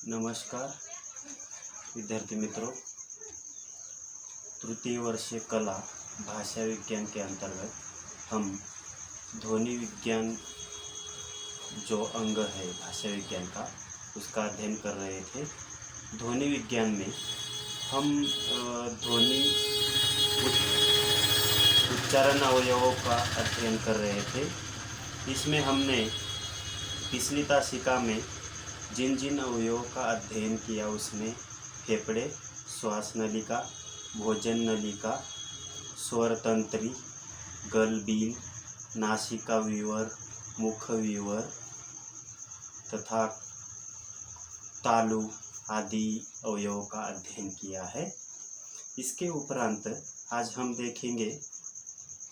नमस्कार विद्यार्थी मित्रों, तृतीय वर्षीय कला भाषा विज्ञान के अंतर्गत हम ध्वनि विज्ञान जो अंग है भाषा विज्ञान का उसका अध्ययन कर रहे थे। ध्वनि विज्ञान में हम ध्वनि उच्चारण अवयवों का अध्ययन कर रहे थे। इसमें हमने पिछली तासिका में जिन जिन अवयवों का अध्ययन किया उसमें फेफड़े, श्वास नलिका, भोजन नलिका, स्वर तंत्री, गलबील, नासिका विवर, मुख विवर तथा तालु आदि अवयवों का अध्ययन किया है। इसके उपरांत आज हम देखेंगे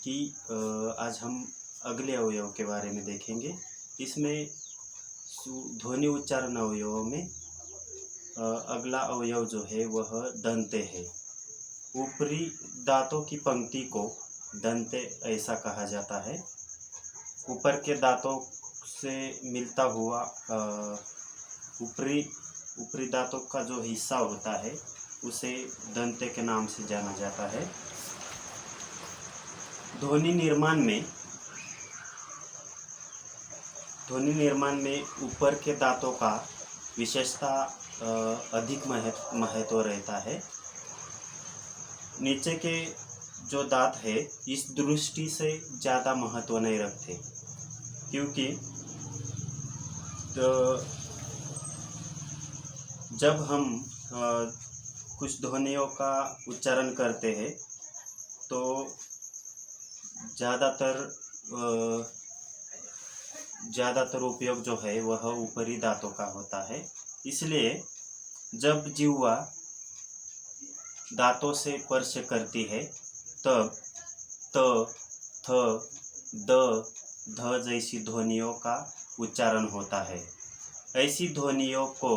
कि आज हम अगले अवयव के बारे में देखेंगे। इसमें ध्वनि उच्चारण अवयवों में अगला अवयव जो है वह दंते है। ऊपरी दांतों की पंक्ति को दंते ऐसा कहा जाता है। ऊपर के दांतों से मिलता हुआ ऊपरी दांतों का जो हिस्सा होता है उसे दंते के नाम से जाना जाता है। ध्वनि निर्माण में ऊपर के दांतों का विशेषतः अधिक महत्व रहता है। नीचे के जो दांत है इस दृष्टि से ज़्यादा महत्व नहीं रखते, क्योंकि जब हम कुछ ध्वनियों का उच्चारण करते हैं तो ज़्यादातर उपयोग जो है वह ऊपरी दांतों का होता है। इसलिए जब जिह्वा दांतों से स्पर्श करती है तब त, थ, द, ध जैसी ध्वनियों का उच्चारण होता है। ऐसी ध्वनियों को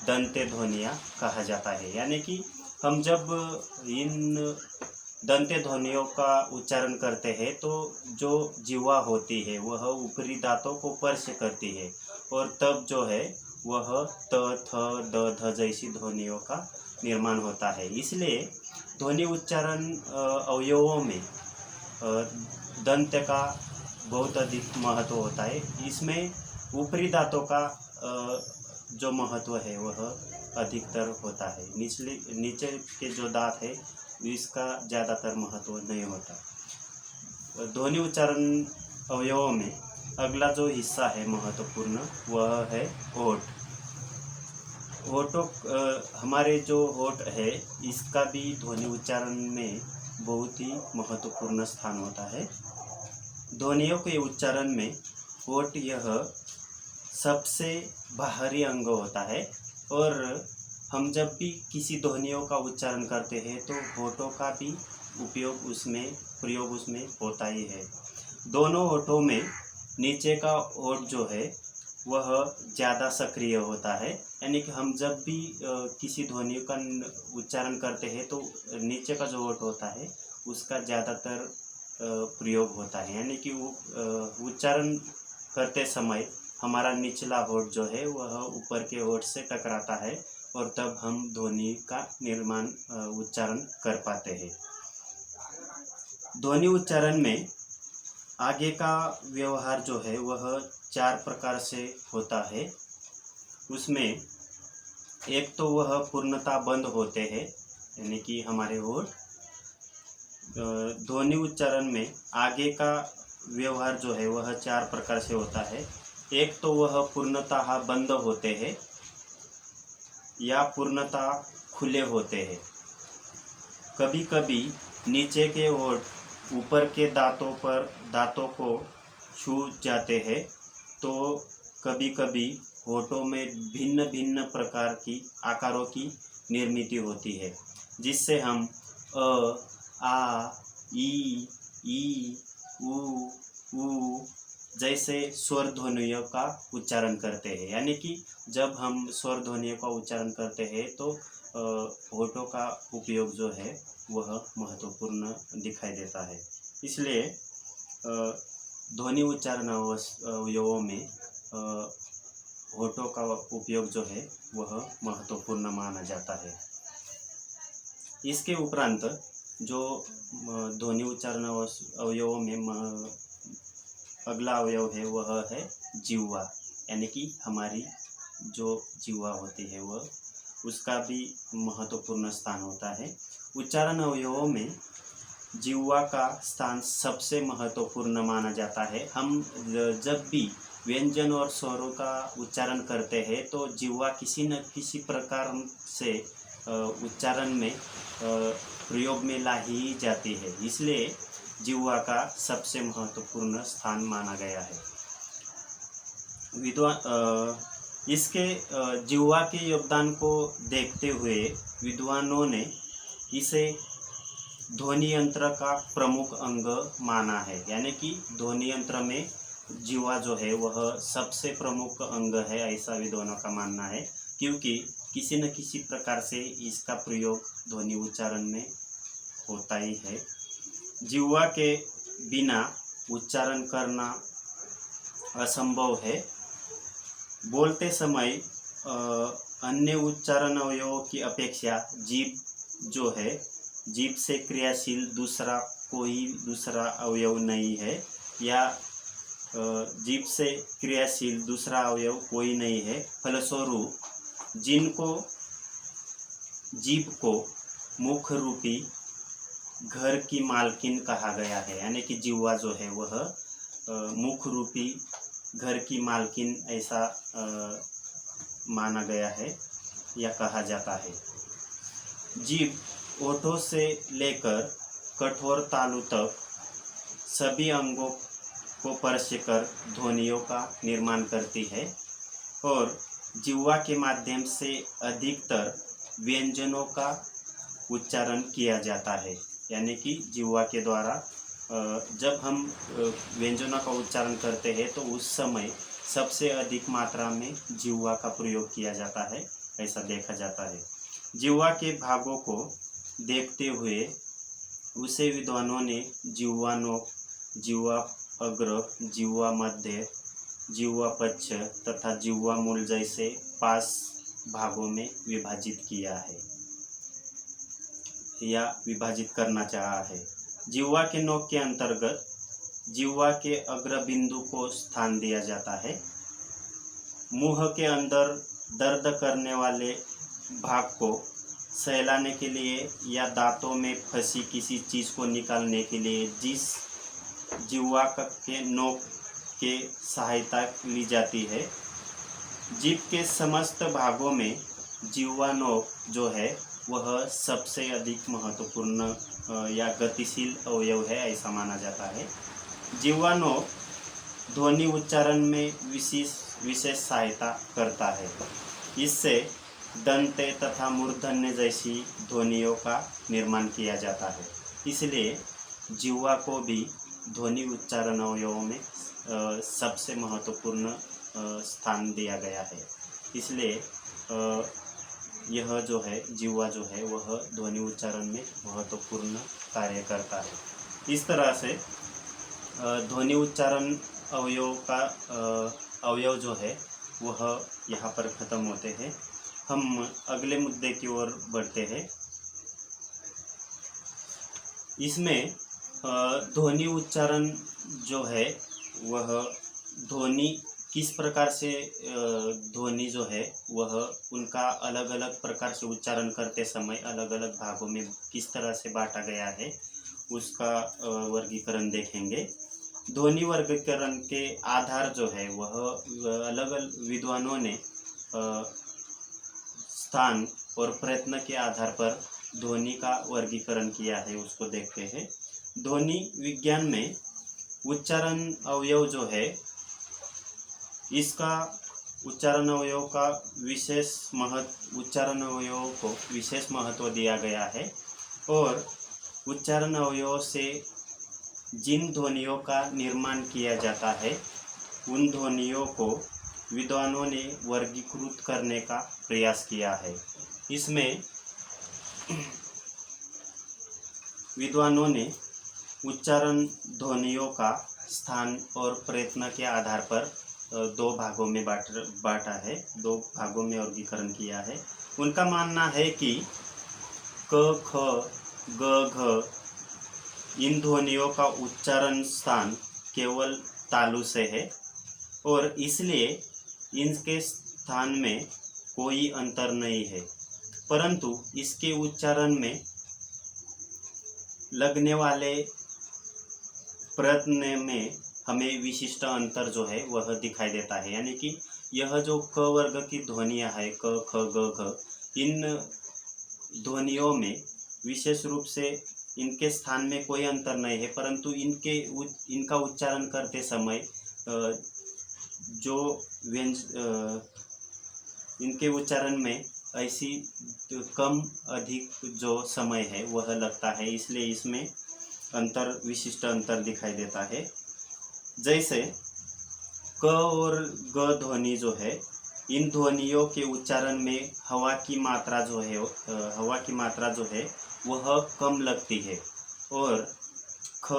दंते ध्वनियाँ कहा जाता है। यानी कि हम जब इन दंते ध्वनियों का उच्चारण करते हैं तो जो जिह्वा होती है वह ऊपरी दांतों को स्पर्श करती है और तब जो है वह त, थ, द, ध जैसी ध्वनियों का निर्माण होता है। इसलिए ध्वनि उच्चारण अवयवों में दंत का बहुत अधिक महत्व होता है। इसमें ऊपरी दांतों का जो महत्व है वह अधिकतर होता है। नीचे के जो दांत है इसका ज़्यादातर महत्व नहीं होता। ध्वनि उच्चारण अवयवों में अगला जो हिस्सा है महत्वपूर्ण वह है होठ। हमारे जो होठ है इसका भी ध्वनि उच्चारण में बहुत ही महत्वपूर्ण स्थान होता है। ध्वनियों के उच्चारण में होठ यह सबसे बाहरी अंग होता है और हम जब भी किसी ध्वनियों का उच्चारण करते हैं तो होठों का भी प्रयोग उसमें होता ही है। दोनों होठों में नीचे का होठ जो है वह ज़्यादा सक्रिय होता है। यानी कि हम जब भी किसी ध्वनि का उच्चारण करते हैं तो नीचे का जो होठ होता है उसका ज़्यादातर प्रयोग होता है। यानी कि उच्चारण करते समय हमारा निचला होठ जो है वह ऊपर के होठ से टकराता है और तब हम ध्वनि का निर्माण उच्चारण कर पाते हैं। ध्वनि उच्चारण में आगे का व्यवहार जो है वह 4 प्रकार से होता है। उसमें एक तो वह पूर्णतः बंद होते हैं, यानी कि हमारे होठ। ध्वनि उच्चारण में आगे का व्यवहार जो है वह 4 प्रकार से होता है। एक तो वह पूर्णतः बंद होते हैं या पूर्णतः खुले होते हैं। कभी कभी नीचे के होठ ऊपर के दांतों को छू जाते हैं, तो कभी कभी होठों में भिन्न भिन्न प्रकार की आकारों की निर्मित होती है, जिससे हम अ, आ, ई, उ जैसे स्वर ध्वनियों का उच्चारण करते हैं। यानी कि जब हम स्वर ध्वनियों का उच्चारण करते हैं तो होठों का उपयोग जो है वह महत्वपूर्ण दिखाई देता है। इसलिए ध्वनि उच्चारण अवयवों में होठों का उपयोग जो है वह महत्वपूर्ण माना जाता है। इसके उपरांत जो ध्वनि उच्चारण अवयवों में अगला अवयव है वह है जिह्वा, यानी कि हमारी जो जिह्वा होती है वह, उसका भी महत्वपूर्ण स्थान होता है। उच्चारण अवयवों में जिह्वा का स्थान सबसे महत्वपूर्ण माना जाता है। हम जब भी व्यंजन और स्वरों का उच्चारण करते हैं तो जिह्वा किसी न किसी प्रकार से उच्चारण में प्रयोग में ला ही जाती है, इसलिए जिह्वा का सबसे महत्वपूर्ण स्थान माना गया है। इसके जिह्वा के योगदान को देखते हुए विद्वानों ने इसे ध्वनि यंत्र का प्रमुख अंग माना है, यानी कि ध्वनि यंत्र में जिह्वा जो है वह सबसे प्रमुख अंग है, ऐसा विद्वानों का मानना है, क्योंकि किसी न किसी प्रकार से इसका प्रयोग ध्वनि उच्चारण में होता ही है। जिह्वा के बिना उच्चारण करना असंभव है। बोलते समय अन्य उच्चारण अवयवों की अपेक्षा जीभ जो है, जीभ से क्रियाशील कोई दूसरा अवयव नहीं है, या जीभ से क्रियाशील दूसरा अवयव कोई नहीं है। फलस्वरूप जीभ को मुख रूपी घर की मालकिन कहा गया है, यानी कि जिह्वा जो है वह मुख रूपी घर की मालकिन ऐसा माना गया है या कहा जाता है। जीभ होठों से लेकर कठोर तालू तक सभी अंगों को स्पर्श कर ध्वनियों का निर्माण करती है और जिह्वा के माध्यम से अधिकतर व्यंजनों का उच्चारण किया जाता है, यानी कि जिह्वा के द्वारा जब हम व्यंजनों का उच्चारण करते हैं तो उस समय सबसे अधिक मात्रा में जिह्वा का प्रयोग किया जाता है, ऐसा देखा जाता है। जिह्वा के भागों को देखते हुए उसे विद्वानों ने जिह्वा नोक, जिह्वा अग्र, जिह्वा मध्य, जिह्वा पक्ष तथा जिह्वा मूल जैसे 5 भागों में विभाजित किया है या विभाजित करना चाहा है। जिह्वा के नोक के अंतर्गत जिह्वा के अग्र बिंदु को स्थान दिया जाता है। मुंह के अंदर दर्द करने वाले भाग को सहलाने के लिए या दांतों में फंसी किसी चीज़ को निकालने के लिए जिस जिह्वा के नोक के सहायता ली जाती है, जीभ के समस्त भागों में जिह्वा नोक जो है वह सबसे अधिक महत्वपूर्ण या गतिशील अवयव है, ऐसा माना जाता है। जिह्वा नोक ध्वनि उच्चारण में विशेष सहायता करता है। इससे दंते तथा मूर्धन्य जैसी ध्वनियों का निर्माण किया जाता है, इसलिए जिह्वा को भी ध्वनि उच्चारण अवयवों में सबसे महत्वपूर्ण स्थान दिया गया है। इसलिए यह जो है जिह्वा जो है वह ध्वनि उच्चारण में महत्वपूर्ण कार्य करता है। इस तरह से ध्वनि उच्चारण अवयव जो है वह यहाँ पर ख़त्म होते हैं। हम अगले मुद्दे की ओर बढ़ते हैं। इसमें ध्वनि उच्चारण जो है वह ध्वनि किस प्रकार से ध्वनि जो है वह उनका अलग अलग प्रकार से उच्चारण करते समय अलग अलग भागों में किस तरह से बांटा गया है उसका वर्गीकरण देखेंगे। ध्वनि वर्गीकरण के आधार जो है वह अलग अलग विद्वानों ने स्थान और प्रयत्न के आधार पर ध्वनि का वर्गीकरण किया है, उसको देखते हैं। ध्वनि विज्ञान में उच्चारण अवयव जो है इसका उच्चारण अवयव को विशेष महत्व दिया गया है और उच्चारण अवयव से जिन ध्वनियों का निर्माण किया जाता है उन ध्वनियों को विद्वानों ने वर्गीकृत करने का प्रयास किया है। इसमें विद्वानों ने उच्चारण ध्वनियों का स्थान और प्रयत्न के आधार पर दो भागों में बांटा है, दो भागों में वर्गीकरण किया है। उनका मानना है कि क ख ग घ इन ध्वनियों का उच्चारण स्थान केवल तालु से है और इसलिए इनके स्थान में कोई अंतर नहीं है, परंतु इसके उच्चारण में लगने वाले प्रयत्न में हमें विशिष्ट अंतर जो है वह दिखाई देता है। यानी कि यह जो क वर्ग की ध्वनियाँ है, क ख ग घ, इन ध्वनियों में विशेष रूप से इनके स्थान में कोई अंतर नहीं है, परंतु इनका उच्चारण करते समय जो इनके उच्चारण में ऐसी कम अधिक जो समय है वह लगता है, इसलिए इसमें विशिष्ट अंतर दिखाई देता है। जैसे क और ग ध्वनि जो है, इन ध्वनियों के उच्चारण में हवा की मात्रा जो है वह कम लगती है और ख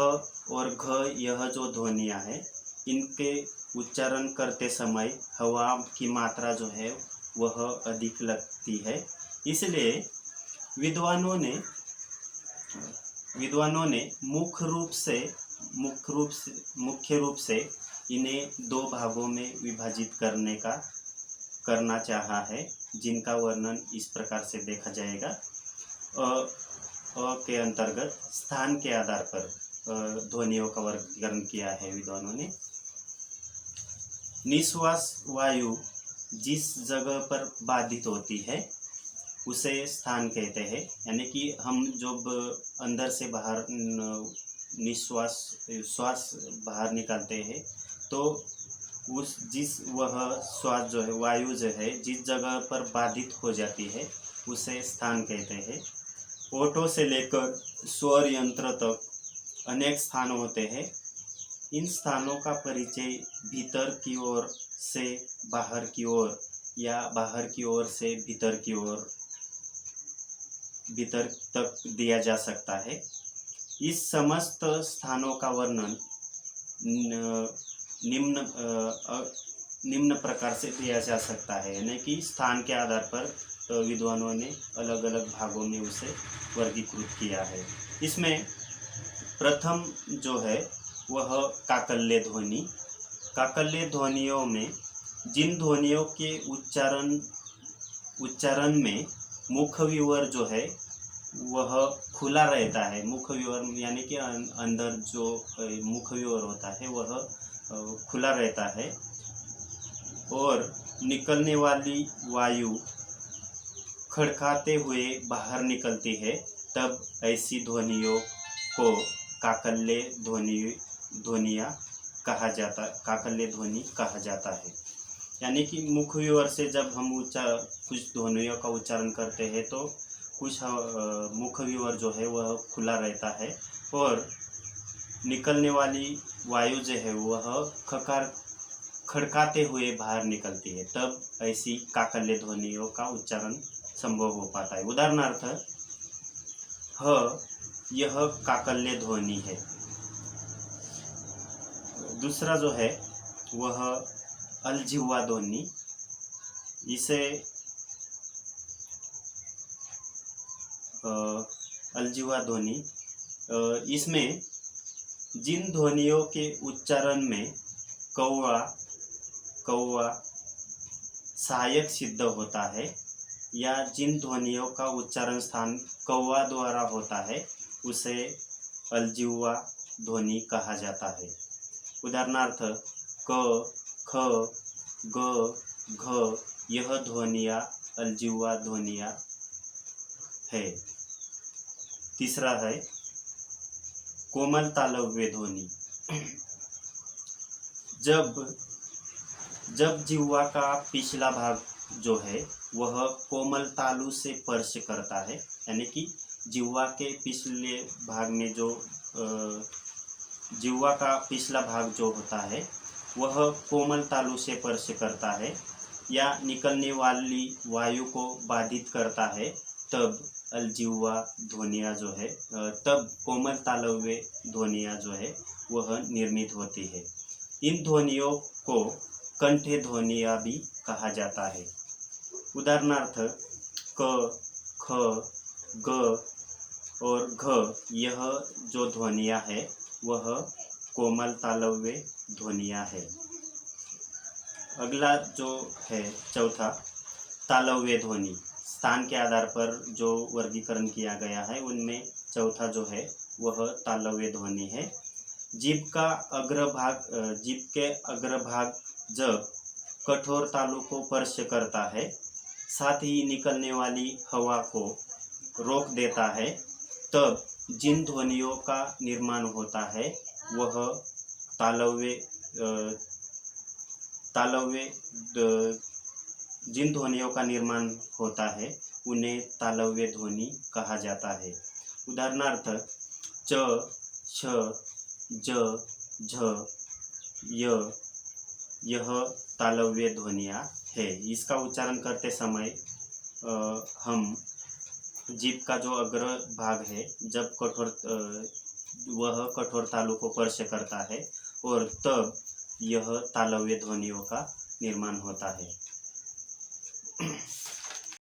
और घ यह जो ध्वनियाँ हैं इनके उच्चारण करते समय हवा की मात्रा जो है वह अधिक लगती है। इसलिए विद्वानों ने मुख्य रूप से इन्हें दो भागों में विभाजित करना चाहा है, जिनका वर्णन इस प्रकार से देखा जाएगा। अ के अंतर्गत स्थान के आधार पर ध्वनियों का वर्गीकरण किया है विद्वानों ने। निश्वास वायु जिस जगह पर बाधित होती है उसे स्थान कहते हैं। यानी कि हम जब अंदर से बाहर श्वास बाहर निकालते हैं तो वह श्वास जो है, वायु जो है, जिस जगह पर बाधित हो जाती है उसे स्थान कहते हैं। ओठों से लेकर स्वर यंत्र तक अनेक स्थान होते हैं। इन स्थानों का परिचय भीतर की ओर से बाहर की ओर या बाहर की ओर से भीतर तक दिया जा सकता है। इस समस्त स्थानों का वर्णन निम्न प्रकार से दिया जा सकता है। यानी कि स्थान के आधार पर विद्वानों ने अलग अलग भागों में उसे वर्गीकृत किया है। इसमें प्रथम जो है वह काकल्य ध्वनि। काकल्य ध्वनियों में जिन ध्वनियों के उच्चारण में मुख विवर जो है वह खुला रहता है। मुख विवर यानी कि अंदर जो मुख विवर होता है वह खुला रहता है और निकलने वाली वायु खड़काते हुए बाहर निकलती है, तब ऐसी ध्वनियों को काकल्य ध्वनि कहा जाता है। यानी कि मुख विवर से जब हम कुछ ध्वनियों का उच्चारण करते हैं तो कुछ मुख विवर जो है वह खुला रहता है और निकलने वाली वायु जो है वह खड़काते हुए बाहर निकलती है, तब ऐसी काकल्य ध्वनियों का उच्चारण संभव हो पाता है। उदाहरणार्थ ह, यह काकल्य ध्वनि है। दूसरा जो है वह अलजिह्वा ध्वनि। इसे अलजिह्वा ध्वनि, इसमें जिन ध्वनियों के उच्चारण में कौवा सहायक सिद्ध होता है या जिन ध्वनियों का उच्चारण स्थान कौवा द्वारा होता है उसे अलजिह्वा ध्वनि कहा जाता है। उदाहरणार्थ क, ख, ग, घ यह ध्वनियाँ अलजिह्वा ध्वनियाँ है। तीसरा है कोमल तालव्य ध्वनि। जब जिह्वा का पिछला भाग जो है वह कोमल तालु से स्पर्श करता है, यानी कि जिह्वा के पिछले भाग में जो जिह्वा का पिछला भाग जो होता है वह कोमल तालु से स्पर्श करता है या निकलने वाली वायु को बाधित करता है, तब अलजिह्वा ध्वनियाँ जो है तब कोमल तालव्य ध्वनियाँ जो है वह निर्मित होती है। इन ध्वनियों को कंठे ध्वनियाँ भी कहा जाता है। उदाहरणार्थ क, ख, ग और घ, यह जो ध्वनियाँ है वह कोमल तालव्य ध्वनियाँ है। अगला जो है चौथा, तालव्य ध्वनि। स्थान के आधार पर जो वर्गीकरण किया गया है उनमें चौथा जो है वह तालव्य ध्वनि है। जीभ के अग्रभाग जब कठोर तालु को स्पर्श करता है, साथ ही निकलने वाली हवा को रोक देता है, तब जिन ध्वनियों का निर्माण होता है वह जिन ध्वनियों का निर्माण होता है उन्हें तालव्य ध्वनि कहा जाता है। उदाहरणार्थ च, छ, ज, झ, य, यह तालव्य ध्वनियाँ है। इसका उच्चारण करते समय हम जीभ का जो अग्र भाग है जब वह कठोर तालु को स्पर्श करता है और तब यह तालव्य ध्वनियों का निर्माण होता है।